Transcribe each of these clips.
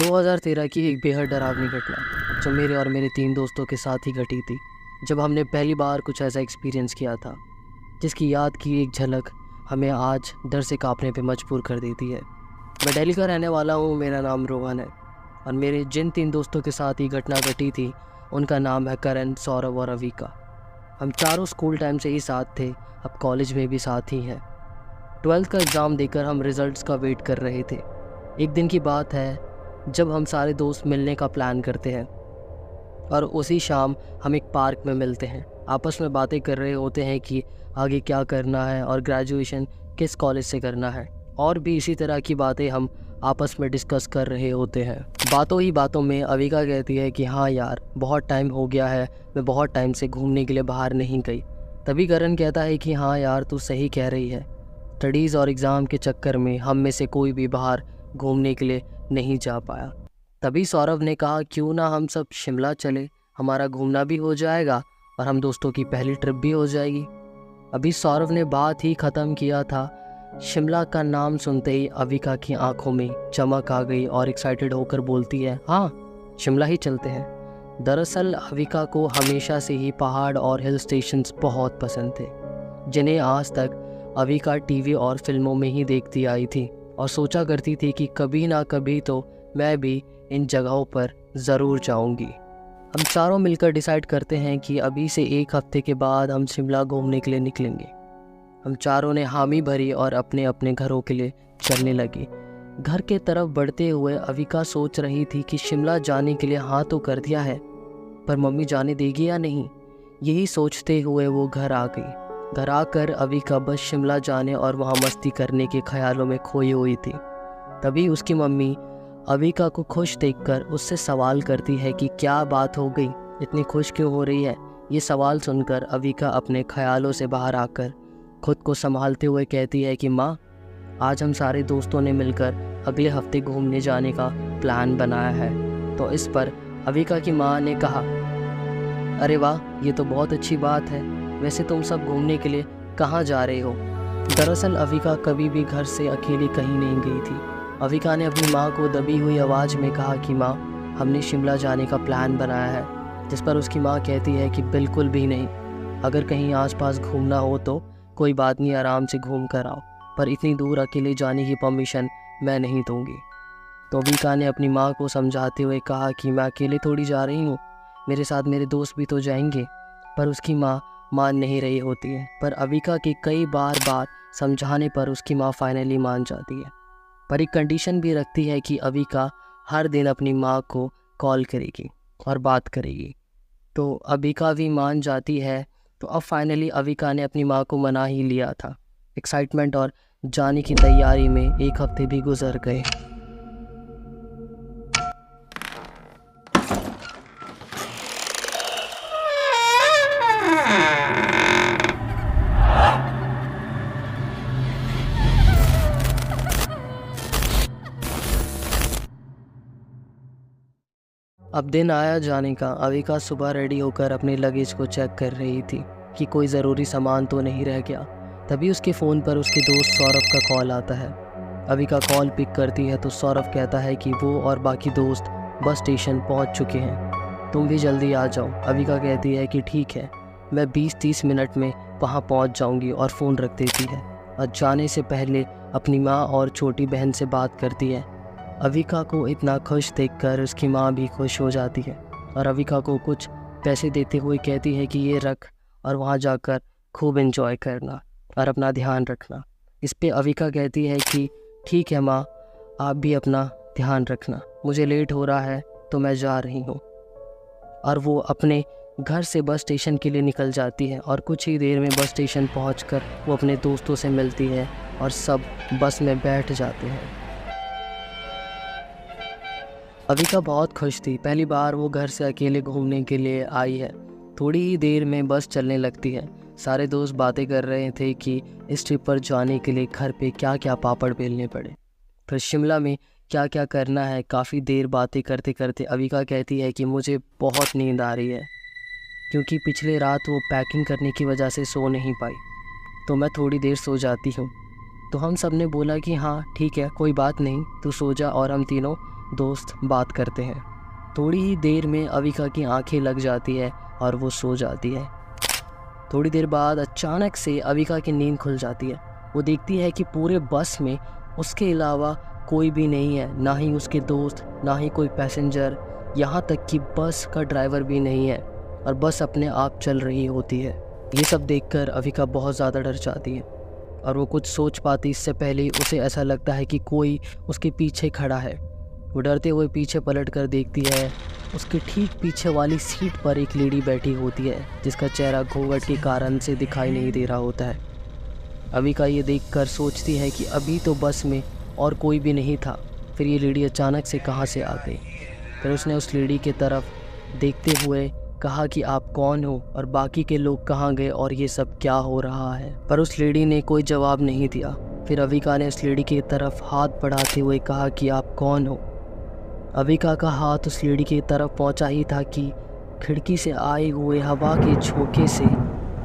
2013 की एक बेहद डरावनी घटना जो मेरे और मेरे 3 दोस्तों के साथ ही घटी थी, जब हमने पहली बार कुछ ऐसा एक्सपीरियंस किया था जिसकी याद की एक झलक हमें आज डर से कांपने पे मजबूर कर देती है। मैं दिल्ली का रहने वाला हूँ, मेरा नाम रोहन है और मेरे जिन 3 दोस्तों के साथ ये घटना घटी थी उनका नाम है करण, सौरभ और अविका। हम चारों स्कूल टाइम से ही साथ थे, अब कॉलेज में भी साथ ही हैं। 12th का एग्ज़ाम देकर हम रिज़ल्ट्स का वेट कर रहे थे। एक दिन की बात है जब हम सारे दोस्त मिलने का प्लान करते हैं और उसी शाम हम एक पार्क में मिलते हैं। आपस में बातें कर रहे होते हैं कि आगे क्या करना है और ग्रेजुएशन किस कॉलेज से करना है, और भी इसी तरह की बातें हम आपस में डिस्कस कर रहे होते हैं। बातों ही बातों में अविका कहती है कि हाँ यार, बहुत टाइम हो गया है, मैं बहुत टाइम से घूमने के लिए बाहर नहीं गई। तभी करण कहता है कि हाँ यार, तू सही कह रही है, स्टडीज़ और एग्ज़ाम के चक्कर में हम में से कोई भी बाहर घूमने के लिए नहीं जा पाया। तभी सौरभ ने कहा क्यों ना हम सब शिमला चले, हमारा घूमना भी हो जाएगा और हम दोस्तों की पहली ट्रिप भी हो जाएगी। अभी सौरभ ने बात ही ख़त्म किया था, शिमला का नाम सुनते ही अविका की आंखों में चमक आ गई और एक्साइटेड होकर बोलती है हाँ, शिमला ही चलते हैं। दरअसल अविका को हमेशा से ही पहाड़ और हिल स्टेशंस बहुत पसंद थे, जिन्हें आज तक अविका टीवी और फिल्मों में ही देखती आई थी और सोचा करती थी कि कभी ना कभी तो मैं भी इन जगहों पर ज़रूर जाऊंगी। हम चारों मिलकर डिसाइड करते हैं कि अभी से एक हफ्ते के बाद हम शिमला घूमने के लिए निकलेंगे। हम चारों ने हामी भरी और अपने अपने घरों के लिए चलने लगे। घर के तरफ बढ़ते हुए अविका सोच रही थी कि शिमला जाने के लिए हाँ तो कर दिया है, पर मम्मी जाने देगी या नहीं। यही सोचते हुए वो घर आ गई। घर आकर अविका बस शिमला जाने और वहाँ मस्ती करने के ख्यालों में खोई हुई थी। तभी उसकी मम्मी अविका को खुश देखकर उससे सवाल करती है कि क्या बात हो गई, इतनी खुश क्यों हो रही है। ये सवाल सुनकर अविका अपने ख्यालों से बाहर आकर खुद को संभालते हुए कहती है कि माँ, आज हम सारे दोस्तों ने मिलकर अगले हफ्ते घूमने जाने का प्लान बनाया है। तो इस पर अविका की माँ ने कहा, अरे वाह, ये तो बहुत अच्छी बात है, वैसे तुम सब घूमने के लिए कहाँ जा रहे हो। दरअसल अविका कभी भी घर से अकेली कहीं नहीं गई थी। अविका ने अपनी माँ को दबी हुई आवाज़ में कहा कि माँ, हमने शिमला जाने का प्लान बनाया है। जिस पर उसकी माँ कहती है कि बिल्कुल भी नहीं, अगर कहीं आसपास घूमना हो तो कोई बात नहीं, आराम से घूम कर आओ, पर इतनी दूर अकेले जाने की परमिशन मैं नहीं दूँगी। तो अविका ने अपनी माँ को समझाते हुए कहा कि मैं अकेले थोड़ी जा रही हूँ, मेरे साथ मेरे दोस्त भी तो जाएंगे। पर उसकी माँ मान नहीं रही होती है, पर अविका के कई बार समझाने पर उसकी माँ फाइनली मान जाती है, पर एक कंडीशन भी रखती है कि अविका हर दिन अपनी माँ को कॉल करेगी और बात करेगी। तो अविका भी मान जाती है। तो अब फाइनली अविका ने अपनी माँ को मना ही लिया था। एक्साइटमेंट और जाने की तैयारी में एक हफ्ते भी गुजर गए। अब दिन आया जाने का। अविका सुबह रेडी होकर अपने लगेज को चेक कर रही थी कि कोई ज़रूरी सामान तो नहीं रह गया। तभी उसके फ़ोन पर उसके दोस्त सौरभ का कॉल आता है। अविका कॉल पिक करती है तो सौरभ कहता है कि वो और बाकी दोस्त बस स्टेशन पहुंच चुके हैं, तुम भी जल्दी आ जाओ। अविका कहती है कि ठीक है, मैं 20-30 मिनट में वहां पहुंच जाऊंगी, और फ़ोन रख देती है और जाने से पहले अपनी माँ और छोटी बहन से बात करती है। अविका को इतना खुश देखकर उसकी माँ भी खुश हो जाती है और अविका को कुछ पैसे देते हुए कहती है कि ये रख और वहाँ जाकर खूब एंजॉय करना और अपना ध्यान रखना। इस पे अविका कहती है कि ठीक है माँ, आप भी अपना ध्यान रखना, मुझे लेट हो रहा है तो मैं जा रही हूँ। और वो अपने घर से बस स्टेशन के लिए निकल जाती है और कुछ ही देर में बस स्टेशन पहुँचकर वो अपने दोस्तों से मिलती है और सब बस में बैठ जाते हैं। अविका बहुत खुश थी, पहली बार वो घर से अकेले घूमने के लिए आई है। थोड़ी ही देर में बस चलने लगती है। सारे दोस्त बातें कर रहे थे कि इस ट्रिप पर जाने के लिए घर पे क्या क्या पापड़ बेलने पड़े, फिर शिमला में क्या क्या करना है। काफ़ी देर बातें करते करते अविका कहती है कि मुझे बहुत नींद आ रही है, क्योंकि पिछले रात वो पैकिंग करने की वजह से सो नहीं पाई, तो मैं थोड़ी देर सो जाती हूँ। तो हम सब ने बोला कि हाँ ठीक है, कोई बात नहीं, तू सो जा और हम तीनों दोस्त बात करते हैं। थोड़ी ही देर में अविका की आंखें लग जाती है और वो सो जाती है। थोड़ी देर बाद अचानक से अविका की नींद खुल जाती है। वो देखती है कि पूरे बस में उसके अलावा कोई भी नहीं है, ना ही उसके दोस्त, ना ही कोई पैसेंजर, यहाँ तक कि बस का ड्राइवर भी नहीं है और बस अपने आप चल रही होती है। ये सब देखकर अविका बहुत ज़्यादा डर जाती है और वो कुछ सोच पाती इससे पहले ही उसे ऐसा लगता है कि कोई उसके पीछे खड़ा है। वो डरते हुए पीछे पलट कर देखती है। उसके ठीक पीछे वाली सीट पर एक लेडी बैठी होती है जिसका चेहरा घूंघट के कारण से दिखाई नहीं दे रहा होता है। अविका ये देखकर सोचती है कि अभी तो बस में और कोई भी नहीं था, फिर ये लेडी अचानक से कहाँ से आ गई। फिर उसने उस लेडी की तरफ देखते हुए कहा कि आप कौन हो और बाकी के लोग कहाँ गए और ये सब क्या हो रहा है। पर उस लेडी ने कोई जवाब नहीं दिया। फिर अविका ने उस लेडी की तरफ हाथ बढ़ाते हुए कहा कि आप कौन हो। अविका का हाथ उस लेडी की तरफ पहुंचा ही था कि खिड़की से आए हुए हवा के झोंके से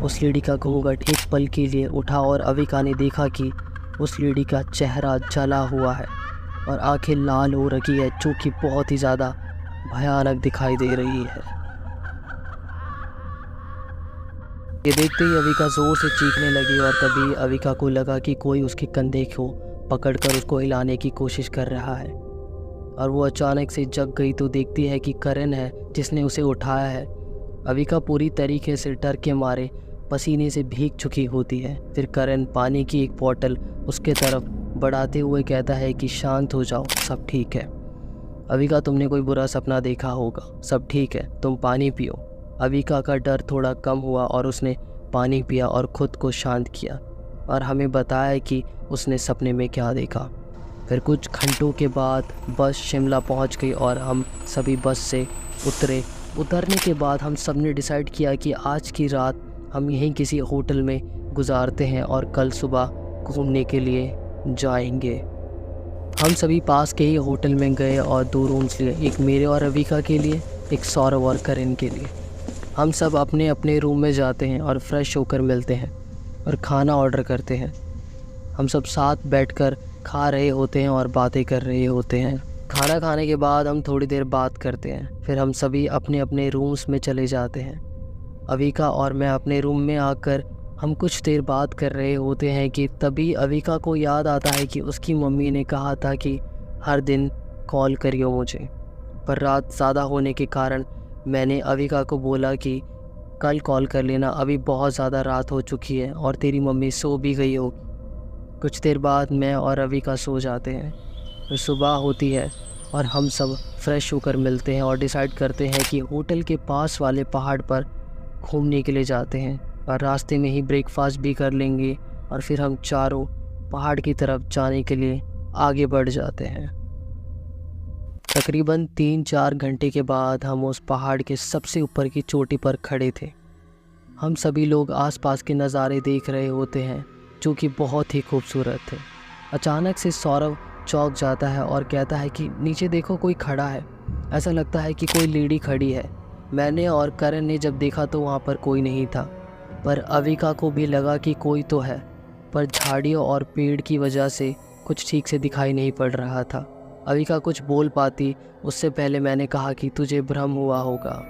उस लेडी का घूंघट एक पल के लिए उठा और अविका ने देखा कि उस लेडी का चेहरा जला हुआ है और आंखें लाल हो रखी है, जो कि बहुत ही ज़्यादा भयानक दिखाई दे रही है। ये देखते ही अविका ज़ोर से चीखने लगी और तभी अविका को लगा कि कोई उसके कंधे को पकड़कर उसको हिलाने की कोशिश कर रहा है और वो अचानक से जग गई तो देखती है कि करण है जिसने उसे उठाया है। अविका पूरी तरीके से डर के मारे पसीने से भीग चुकी होती है। फिर करण पानी की एक बोतल उसके तरफ बढ़ाते हुए कहता है कि शांत हो जाओ, सब ठीक है। अविका, तुमने कोई बुरा सपना देखा होगा, सब ठीक है, तुम पानी पियो। अविका का डर थोड़ा कम हुआ और उसने पानी पिया और ख़ुद को शांत किया और हमें बताया कि उसने सपने में क्या देखा। फिर कुछ घंटों के बाद बस शिमला पहुंच गई और हम सभी बस से उतरे। उतरने के बाद हम सब ने डिसाइड किया कि आज की रात हम यहीं किसी होटल में गुजारते हैं और कल सुबह घूमने के लिए जाएंगे। हम सभी पास के ही होटल में गए और 2 रूम्स लिए, एक मेरे और अविका के लिए, एक सौरभ और करण के लिए। हम सब अपने अपने रूम में जाते हैं और फ्रेश होकर मिलते हैं और खाना ऑर्डर करते हैं। हम सब साथ बैठकर खा रहे होते हैं और बातें कर रहे होते हैं। खाना खाने के बाद हम थोड़ी देर बात करते हैं। फिर हम सभी अपने अपने रूम्स में चले जाते हैं। अविका और मैं अपने रूम में आकर हम कुछ देर बात कर रहे होते हैं कि तभी अविका को याद आता है कि उसकी मम्मी ने कहा था कि हर दिन कॉल करियो मुझे। पर रात ज़्यादा होने के कारण मैंने अविका को बोला कि कल कॉल कर लेना, अभी बहुत ज़्यादा रात हो चुकी है और तेरी मम्मी सो भी गई होगी। कुछ देर बाद मैं और अविका सो जाते हैं। फिर सुबह होती है और हम सब फ्रेश होकर मिलते हैं और डिसाइड करते हैं कि होटल के पास वाले पहाड़ पर घूमने के लिए जाते हैं और रास्ते में ही ब्रेकफास्ट भी कर लेंगे और फिर हम चारों पहाड़ की तरफ जाने के लिए आगे बढ़ जाते हैं। तकरीबन 3-4 घंटे के बाद हम उस पहाड़ के सबसे ऊपर की चोटी पर खड़े थे। हम सभी लोग आसपास के नज़ारे देख रहे होते हैं जो कि बहुत ही खूबसूरत थे। अचानक से सौरभ चौंक जाता है और कहता है कि नीचे देखो, कोई खड़ा है। ऐसा लगता है कि कोई लेडी खड़ी है। मैंने और करण ने जब देखा तो वहाँ पर कोई नहीं था, पर अविका को भी लगा कि कोई तो है, पर झाड़ियों और पेड़ की वजह से कुछ ठीक से दिखाई नहीं पड़ रहा था। अविका कुछ बोल पाती उससे पहले मैंने कहा कि तुझे भ्रम हुआ होगा,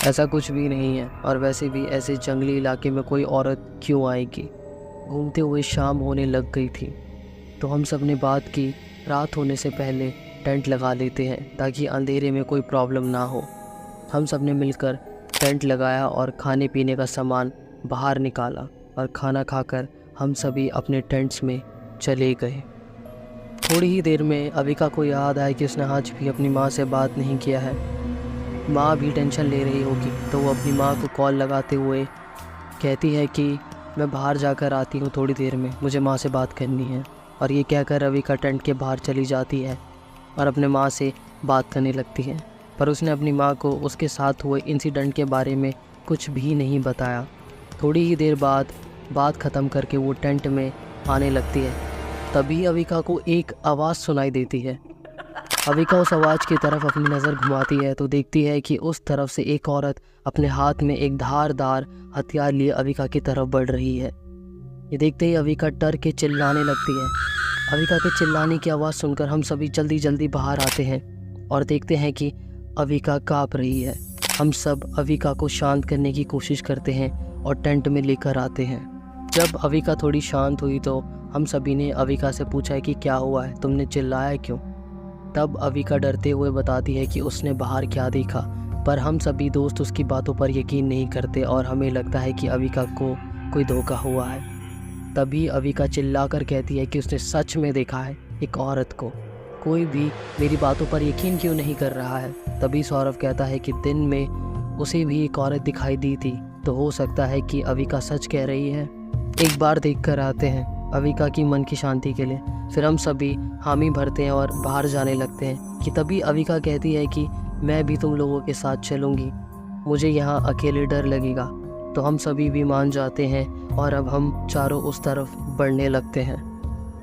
ऐसा कुछ भी नहीं है, और वैसे भी ऐसे जंगली इलाके में कोई औरत क्यों आएगी। घूमते हुए शाम होने लग गई थी तो हम सब ने बात की रात होने से पहले टेंट लगा लेते हैं ताकि अंधेरे में कोई प्रॉब्लम ना हो। हम सब ने मिलकर टेंट लगाया और खाने पीने का सामान बाहर निकाला और खाना खाकर हम सभी अपने टेंट्स में चले गए। थोड़ी ही देर में अविका को याद आया कि उसने आज भी अपनी माँ से बात नहीं किया है। माँ भी टेंशन ले रही होगी तो वो अपनी माँ को कॉल लगाते हुए कहती है कि मैं बाहर जाकर आती हूँ थोड़ी देर में, मुझे माँ से बात करनी है। और ये कहकर अविका टेंट के बाहर चली जाती है और अपने माँ से बात करने लगती है, पर उसने अपनी माँ को उसके साथ हुए इंसिडेंट के बारे में कुछ भी नहीं बताया। थोड़ी ही देर बाद बात ख़त्म करके वो टेंट में आने लगती है। तभी अविका को एक आवाज़ सुनाई देती है। अविका उस आवाज़ की तरफ अपनी नज़र घुमाती है तो देखती है कि उस तरफ से एक औरत अपने हाथ में एक धारदार हथियार लिए अविका की तरफ बढ़ रही है। ये देखते ही अविका डर के चिल्लाने लगती है। अविका के चिल्लाने की आवाज़ सुनकर हम सभी जल्दी जल्दी बाहर आते हैं और देखते हैं कि अविका काँप रही है। हम सब अविका को शांत करने की कोशिश करते हैं और टेंट में लेकर आते हैं। जब अविका थोड़ी शांत हुई तो हम सभी ने अविका से पूछा है कि क्या हुआ है, तुमने चिल्लाया क्यों? तब अविका डरते हुए बताती है कि उसने बाहर क्या देखा, पर हम सभी दोस्त उसकी बातों पर यकीन नहीं करते और हमें लगता है कि अविका को कोई धोखा हुआ है। तभी अविका चिल्लाकर कहती है कि उसने सच में देखा है एक औरत को। कोई भी मेरी बातों पर यकीन क्यों नहीं कर रहा है? तभी सौरभ कहता है कि दिन में उसे भी एक औरत दिखाई दी थी, तो हो सकता है कि अविका सच कह रही है। एक बार देख कर आते हैं अविका की मन की शांति के लिए। फिर हम सभी हामी भरते हैं और बाहर जाने लगते हैं कि तभी अविका कहती है कि मैं भी तुम लोगों के साथ चलूँगी, मुझे यहाँ अकेले डर लगेगा। तो हम सभी भी मान जाते हैं और अब हम चारों उस तरफ बढ़ने लगते हैं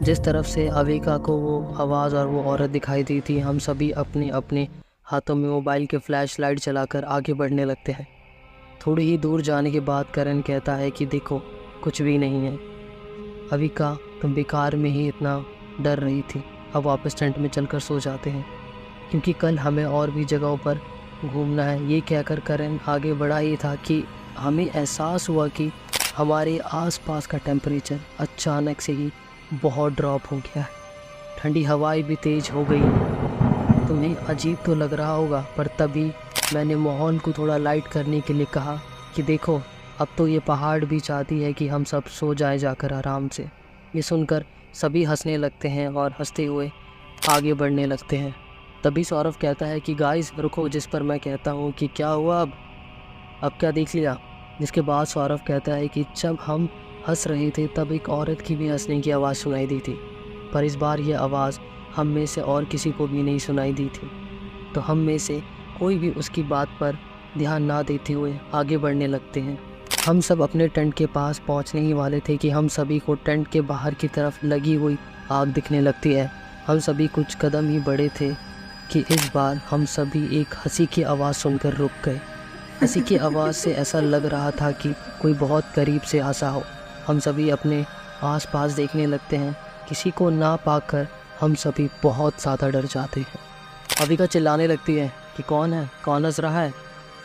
जिस तरफ से अविका को वो आवाज़ और वो औरत दिखाई दी थी। हम सभी अपने अपने हाथों में मोबाइल के फ्लैश लाइट चलाकर आगे बढ़ने लगते हैं। थोड़ी ही दूर जाने के बाद करण कहता है कि देखो कुछ भी नहीं है अविका, तुम बेकार में ही इतना डर रही थी। अब वापस टेंट में चलकर सो जाते हैं क्योंकि कल हमें और भी जगहों पर घूमना है। ये कहकर करण आगे बढ़ा ही था कि हमें एहसास हुआ कि हमारे आसपास का टेम्परेचर अचानक से ही बहुत ड्रॉप हो गया है। ठंडी हवाएं भी तेज़ हो गई। तुम्हें अजीब तो लग रहा होगा, पर तभी मैंने माहौल को थोड़ा लाइट करने के लिए कहा कि देखो अब तो ये पहाड़ भी चाहती है कि हम सब सो जाएं जाकर आराम से। ये सुनकर सभी हंसने लगते हैं और हंसते हुए आगे बढ़ने लगते हैं। तभी सौरभ कहता है कि गाइस रुको, जिस पर मैं कहता हूँ कि क्या हुआ अब क्या देख लिया? जिसके बाद सौरभ कहता है कि जब हम हंस रहे थे तब एक औरत की भी हंसने की आवाज़ सुनाई दी थी, पर इस बार यह आवाज़ हम में से और किसी को भी नहीं सुनाई दी थी। तो हम में से कोई भी उसकी बात पर ध्यान ना देते हुए आगे बढ़ने लगते हैं। हम सब अपने टेंट के पास पहुंचने ही वाले थे कि हम सभी को टेंट के बाहर की तरफ लगी हुई आग दिखने लगती है। हम सभी कुछ कदम ही बढ़े थे कि इस बार हम सभी एक हंसी की आवाज़ सुनकर रुक गए। हंसी की आवाज़ से ऐसा लग रहा था कि कोई बहुत करीब से हंसा हो। हम सभी अपने आसपास देखने लगते हैं। किसी को ना पाकर हम सभी बहुत ज़्यादा डर जाते हैं। अविका चिल्लाने लगती है कि कौन है, कौन हंस रहा है,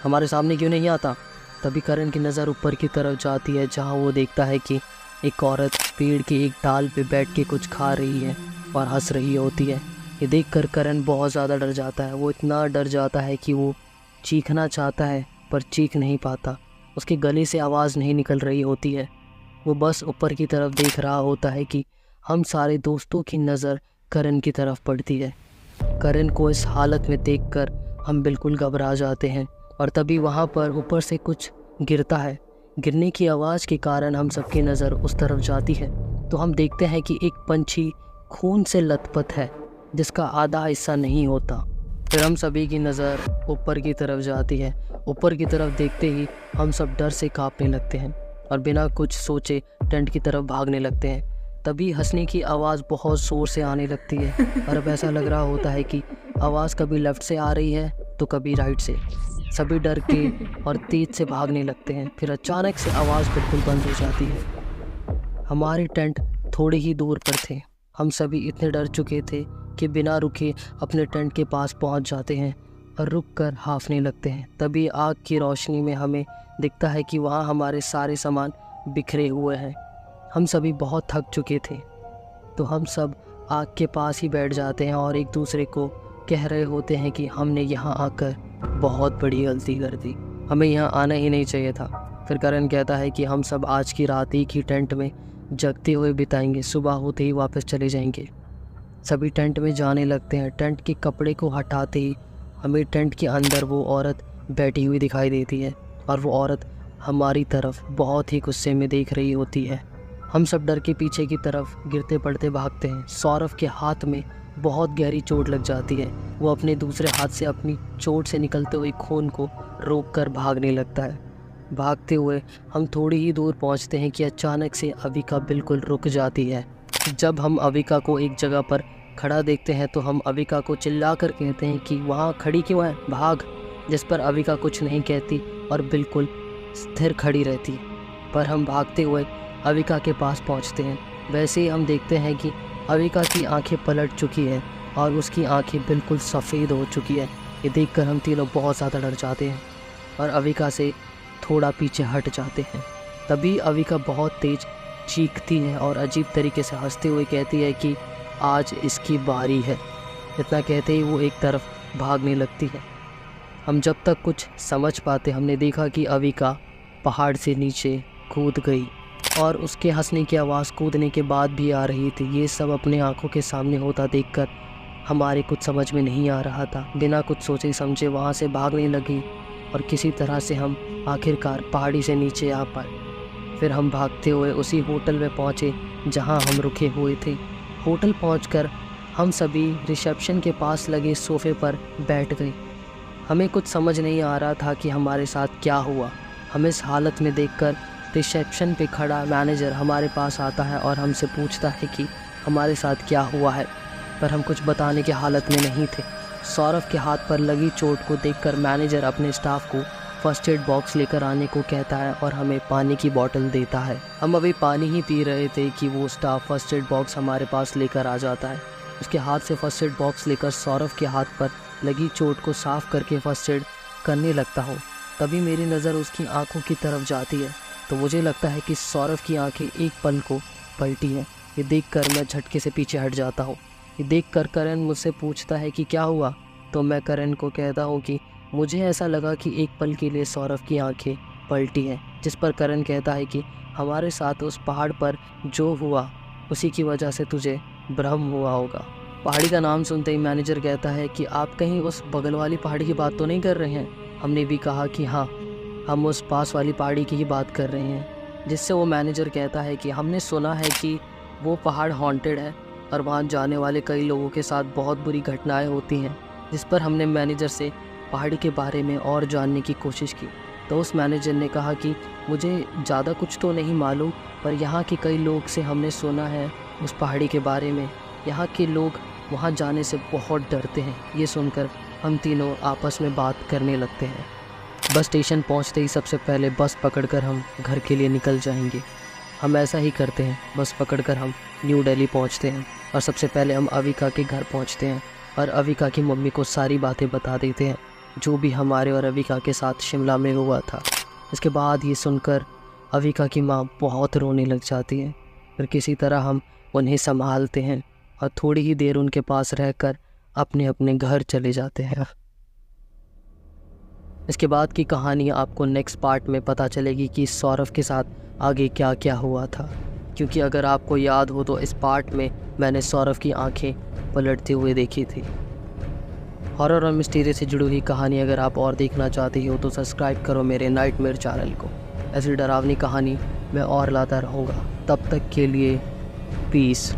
हमारे सामने क्यों नहीं आता? तभी करण की नज़र ऊपर की तरफ जाती है जहाँ वो देखता है कि एक औरत पेड़ के एक डाल पे बैठ के कुछ खा रही है और हंस रही होती है। ये देखकर करण बहुत ज़्यादा डर जाता है। वो इतना डर जाता है कि वो चीखना चाहता है पर चीख नहीं पाता। उसके गले से आवाज़ नहीं निकल रही होती है। वो बस ऊपर की तरफ देख रहा होता है कि हम सारे दोस्तों की नज़र करण की तरफ पड़ती है। करण को इस हालत में देखकर हम बिल्कुल घबरा जाते हैं और तभी वहाँ पर ऊपर से कुछ गिरता है। गिरने की आवाज़ के कारण हम सबकी नज़र उस तरफ जाती है तो हम देखते हैं कि एक पंछी खून से लथपथ है जिसका आधा हिस्सा नहीं होता। फिर हम सभी की नज़र ऊपर की तरफ जाती है। ऊपर की तरफ देखते ही हम सब डर से कांपने लगते हैं और बिना कुछ सोचे टेंट की तरफ भागने लगते हैं। तभी हंसने की आवाज़ बहुत ज़ोर से आने लगती है और अब ऐसा लग रहा होता है कि आवाज़ कभी लेफ़्ट से आ रही है तो कभी राइट से। सभी डर के और तेज़ से भागने लगते हैं। फिर अचानक से आवाज़ बिल्कुल बंद हो जाती है। हमारे टेंट थोड़े ही दूर पर थे। हम सभी इतने डर चुके थे कि बिना रुके अपने टेंट के पास पहुंच जाते हैं और रुककर हांफने लगते हैं। तभी आग की रोशनी में हमें दिखता है कि वहाँ हमारे सारे सामान बिखरे हुए हैं। हम सभी बहुत थक चुके थे तो हम सब आग के पास ही बैठ जाते हैं और एक दूसरे को कह रहे होते हैं कि हमने यहाँ आकर बहुत बड़ी गलती कर दी, हमें यहाँ आना ही नहीं चाहिए था। फिर करण कहता है कि हम सब आज की रात एक ही टेंट में जगते हुए बिताएंगे, सुबह होते ही वापस चले जाएंगे। सभी टेंट में जाने लगते हैं। टेंट के कपड़े को हटाते ही हमें टेंट के अंदर वो औरत बैठी हुई दिखाई देती है और वो औरत हमारी तरफ बहुत ही गुस्से में देख रही होती है। हम सब डर के पीछे की तरफ गिरते पड़ते भागते हैं। सौरभ के हाथ में बहुत गहरी चोट लग जाती है। वो अपने दूसरे हाथ से अपनी चोट से निकलते हुए खून को रोककर भागने लगता है। भागते हुए हम थोड़ी ही दूर पहुंचते हैं कि अचानक से अविका बिल्कुल रुक जाती है। जब हम अविका को एक जगह पर खड़ा देखते हैं तो हम अविका को चिल्लाकर कहते हैं कि वहाँ खड़ी क्यों है, भाग। जिस पर अविका कुछ नहीं कहती और बिल्कुल स्थिर खड़ी रहती। पर हम भागते हुए अविका के पास पहुंचते हैं। वैसे ही हम देखते हैं कि अविका की आंखें पलट चुकी हैं और उसकी आंखें बिल्कुल सफ़ेद हो चुकी है। ये देखकर हम तीनों बहुत ज़्यादा डर जाते हैं और अविका से थोड़ा पीछे हट जाते हैं। तभी अविका बहुत तेज चीखती है और अजीब तरीके से हंसते हुए कहती है कि आज इसकी बारी है। इतना कहते ही वो एक तरफ भागने लगती है। हम जब तक कुछ समझ पाते हमने देखा कि अविका पहाड़ से नीचे कूद गई और उसके हंसने की आवाज़ कूदने के बाद भी आ रही थी। ये सब अपने आंखों के सामने होता देखकर हमारे कुछ समझ में नहीं आ रहा था। बिना कुछ सोचे समझे वहाँ से भागने लगी और किसी तरह से हम आखिरकार पहाड़ी से नीचे आ पाए। फिर हम भागते हुए उसी होटल में पहुँचे जहाँ हम रुके हुए थे। होटल पहुँचकर हम सभी रिसेप्शन के पास लगे सोफ़े पर बैठ गए। हमें कुछ समझ नहीं आ रहा था कि हमारे साथ क्या हुआ। हमें इस हालत में देखकर रिसेप्शन पे खड़ा मैनेजर हमारे पास आता है और हमसे पूछता है कि हमारे साथ क्या हुआ है, पर हम कुछ बताने की हालत में नहीं थे। सौरभ के हाथ पर लगी चोट को देखकर मैनेजर अपने स्टाफ को फर्स्ट एड बॉक्स लेकर आने को कहता है और हमें पानी की बोतल देता है। हम अभी पानी ही पी रहे थे कि वो स्टाफ फर्स्ट एड बॉक्स हमारे पास लेकर आ जाता है। उसके हाथ से फर्स्ट एड बॉक्स लेकर सौरभ के हाथ पर लगी चोट को साफ करके फर्स्ट एड करने लगता हूँ। तभी मेरी नज़र उसकी आंखों की तरफ जाती है तो मुझे लगता है कि सौरभ की आंखें एक पल को पलटी हैं। ये देखकर मैं झटके से पीछे हट जाता हूँ। ये देखकर करण मुझसे पूछता है कि क्या हुआ, तो मैं करण को कहता हूँ कि मुझे ऐसा लगा कि एक पल के लिए सौरभ की आंखें पलटी हैं। जिस पर करण कहता है कि हमारे साथ उस पहाड़ पर जो हुआ उसी की वजह से तुझे भ्रम हुआ होगा। पहाड़ी का नाम सुनते ही मैनेजर कहता है कि आप कहीं उस बगल वाली पहाड़ी की बात तो नहीं कर रहे हैं। हमने भी कहा कि हाँ, हम उस पास वाली पहाड़ी की ही बात कर रहे हैं। जिससे वो मैनेजर कहता है कि हमने सुना है कि वो पहाड़ हॉन्टेड है और वहाँ जाने वाले कई लोगों के साथ बहुत बुरी घटनाएं होती हैं। जिस पर हमने मैनेजर से पहाड़ी के बारे में और जानने की कोशिश की तो उस मैनेजर ने कहा कि मुझे ज़्यादा कुछ तो नहीं मालूम, पर यहाँ के कई लोग से हमने सुना है उस पहाड़ी के बारे में। यहाँ के लोग वहाँ जाने से बहुत डरते हैं। ये सुनकर हम तीनों आपस में बात करने लगते हैं। बस स्टेशन पहुँचते ही सबसे पहले बस पकड़कर हम घर के लिए निकल जाएंगे। हम ऐसा ही करते हैं। बस पकड़कर हम न्यू दिल्ली पहुँचते हैं और सबसे पहले हम अविका के घर पहुँचते हैं और अविका की मम्मी को सारी बातें बता देते हैं जो भी हमारे और अविका के साथ शिमला में हुआ था। इसके बाद ये सुनकर अविका की माँ बहुत रोने लग जाती है। फिर किसी तरह हम उन्हें संभालते हैं और थोड़ी ही देर उनके पास रहकर अपने अपने घर चले जाते हैं। इसके बाद की कहानी आपको नेक्स्ट पार्ट में पता चलेगी कि सौरभ के साथ आगे क्या क्या हुआ था, क्योंकि अगर आपको याद हो तो इस पार्ट में मैंने सौरभ की आंखें पलटते हुए देखी थी। हॉरर और मिस्टीरियस से जुड़ी हुई कहानी अगर आप और देखना चाहते हो तो सब्सक्राइब करो मेरे नाइटमेयर चैनल को। ऐसी डरावनी कहानी मैं और लाता रहूँगा। तब तक के लिए पीस।